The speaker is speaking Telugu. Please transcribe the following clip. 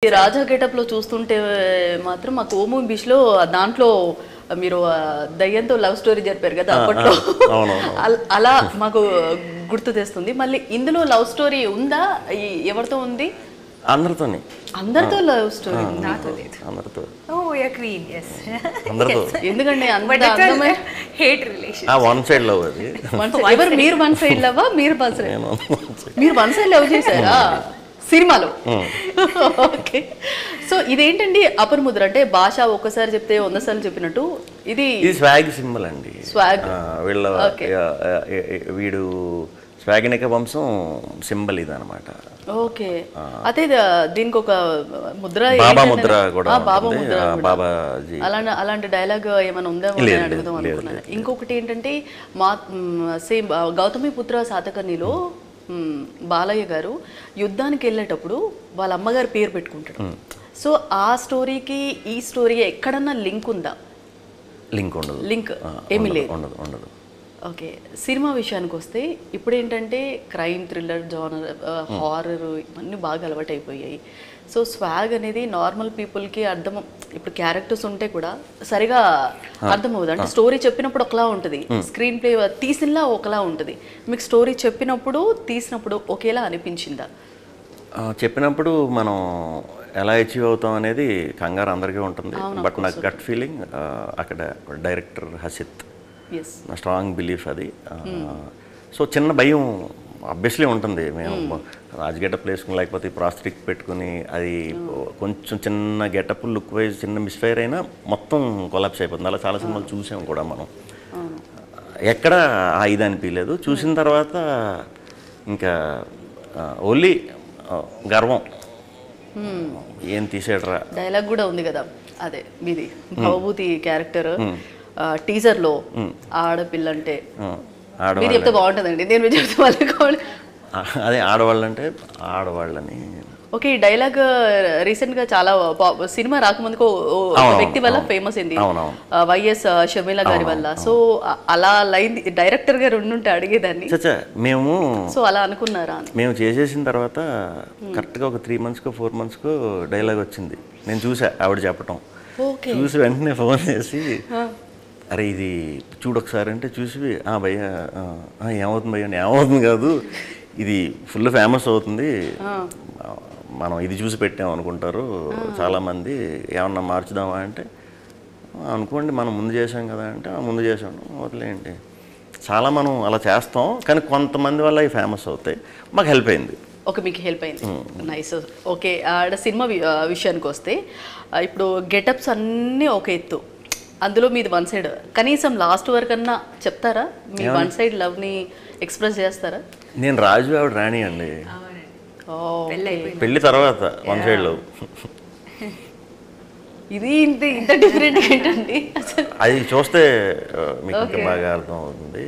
ఈ రాజా గెటప్ లో చూస్తుంటే మాత్రం మా కోము బీచ్ లో దాంట్లో మీరు దయ్యంతో లవ్ స్టోరీ జరిపారు కదా అప్పట్లో అలా మాకు గుర్తు తెస్తుంది. మళ్ళీ ఇందులో లవ్ స్టోరీ ఉందా? ఎవరితో ఉంది? అందరితోనే. అందరితో లవ్ స్టోరీ నాతో లేదు. అందరితో. ఓ యా క్వీన్ yes. అందరితో. ఎందుకంటే అందమైన hate relation. One side love అది. ఎవరు మీరు వన్ సైడ్ లవ్? మీరు వన్ సైడ్ లవ్ చేశారా సినిమాలో? ఓకే. సో ఇదేంటండి అపర్ ముద్ర అంటే భాష ఒక్కసారి చెప్తే 100 సార్లు చెప్పినట్టు ఇది స్వాగ్ సింబల్ అండి. స్వాగ్ వీళ్ళ వీడు స్వాగినిక వంశం సింబల్ ఇది అనమాట. ఓకే. అదే దీనికి ఒక ముద్ర బాబా ముద్ర కూడా బాబా ముద్ర బాబాజీ అలాంటి డైలాగ్ ఏమైనా ఉందా అని అడుగుదాం అనుకున్నాను. ఇంకొకటి ఏంటంటే మా సేమ్ గౌతమి పుత్ర శాతకర్ణిలో బాలయ్య గారు యుద్ధానికి వెళ్ళేటప్పుడు వాళ్ళ అమ్మగారి పేరు పెట్టుకుంటాడు. సో ఆ స్టోరీకి ఈ స్టోరీ ఎక్కడన్నా లింక్ ఉందా? లింక్ ఉండదు. లింక్ ఏమీ లేదు. ఉండదు. ఓకే. సినిమా విషయానికి వస్తే ఇప్పుడు ఏంటంటే క్రైమ్ థ్రిల్లర్ జానర్ హారర్ ఇవన్నీ బాగా అలవాటు అయిపోయాయి. సో స్వాగ్ అనేది నార్మల్ పీపుల్కి అర్థం, ఇప్పుడు క్యారెక్టర్స్ ఉంటే కూడా సరిగా అర్థం అవ్వదు. అంటే స్టోరీ చెప్పినప్పుడు ఒకలా ఉంటుంది, స్క్రీన్ ప్లే తీసినలా ఒకలా ఉంటుంది. మీకు స్టోరీ చెప్పినప్పుడు తీసినప్పుడు ఒకేలా అనిపించిందా? చెప్పినప్పుడు మనం ఎలా అచీవ్ అవుతాం అనేది కంగారు అందరికీ ఉంటుంది. బట్ నాకు గట్ ఫీలింగ్ అక్కడ డైరెక్టర్ హసిత్ నా స్ట్రాంగ్ బిలీఫ్ అది. సో చిన్న భయం ఆబ్వియస్లీ ఉంటుంది. మేము రాజగెటప్ వేసుకుని లేకపోతే ప్రాస్థెటిక్ పెట్టుకుని అది కొంచెం చిన్న గెటప్ లుక్ వైజ్ చిన్న మిస్ఫైర్ అయినా మొత్తం కొలాప్స్ అయిపోతుంది. అలా చాలా సినిమాలు చూసాం కూడా మనం. ఎక్కడ ఇది అనిపించలేదు. చూసిన తర్వాత ఇంకా ఓన్లీ గర్వం. ఏం తీసేటరా డైలాగ్ కూడా ఉంది కదా, అదే మీది భవభూతి క్యారెక్టర్ టీజర్ లో ఆడపిల్ల అంటే మీరు చెప్తే బాగుంటుందండి. నేను మీరు చెప్తే వాళ్ళకి అదే ఆడవాళ్ళంటే ఆడవాళ్ళని. ఓకే. ఈ డైలాగ్ రీసెంట్ గా చాలా సినిమా రాకముందుకు వ్యక్తి వల్ల ఫేమస్ అయింది, వైఎస్ షర్మిల గారి వల్ల. సో అలా లైన్ డైరెక్టర్ గారు ఉండుంటే అడిగేదాన్ని. మేము సో అలా అనుకున్నారా? మేము చేసేసిన తర్వాత కరెక్ట్గా ఒక 3 months 4 months డైలాగ్ వచ్చింది. నేను చూసా ఆవిడ చెప్పటం. చూసి వెంటనే ఫోన్ చేసి అరే ఇది చూడొకసారి అంటే చూసి భయ్య ఏమవుతుంది భయ్య అంటే ఏమవుతుంది కాదు, ఇది ఫుల్ ఫేమస్ అవుతుంది, మనం ఇది చూసి పెట్టాం అనుకుంటారు చాలామంది, ఏమన్నా మార్చుదామా అంటే అనుకోండి మనం ముందు చేసాం కదా అంటే ముందు చేసాను వదిలేయండి. చాలా మనం అలా చేస్తాం కానీ కొంతమంది వల్ల అవి ఫేమస్ అవుతాయి. మాకు హెల్ప్ అయింది. ఓకే, మీకు హెల్ప్ అయింది. నైస్. ఓకే. ఆడ సినిమా విషయానికి వస్తే ఇప్పుడు గెటప్స్ అన్నీ ఒక ఎత్తు, అందులో మీది వన్ సైడ్. కనీసం లాస్ట్ వరకు అన్నా చెప్తారా? మీ వన్ సైడ్ లవ్ని ఎక్స్ప్రెస్ చేస్తారా? నేను రాజు ఆవిడ రాణి అండి. పెళ్లి తర్వాత వన్ సైడ్ లవ్. ఇది ఇంత డిఫరెంట్ ఏంటండి? అది చూస్తే మీకు బాగా అర్థం అవుతుంది.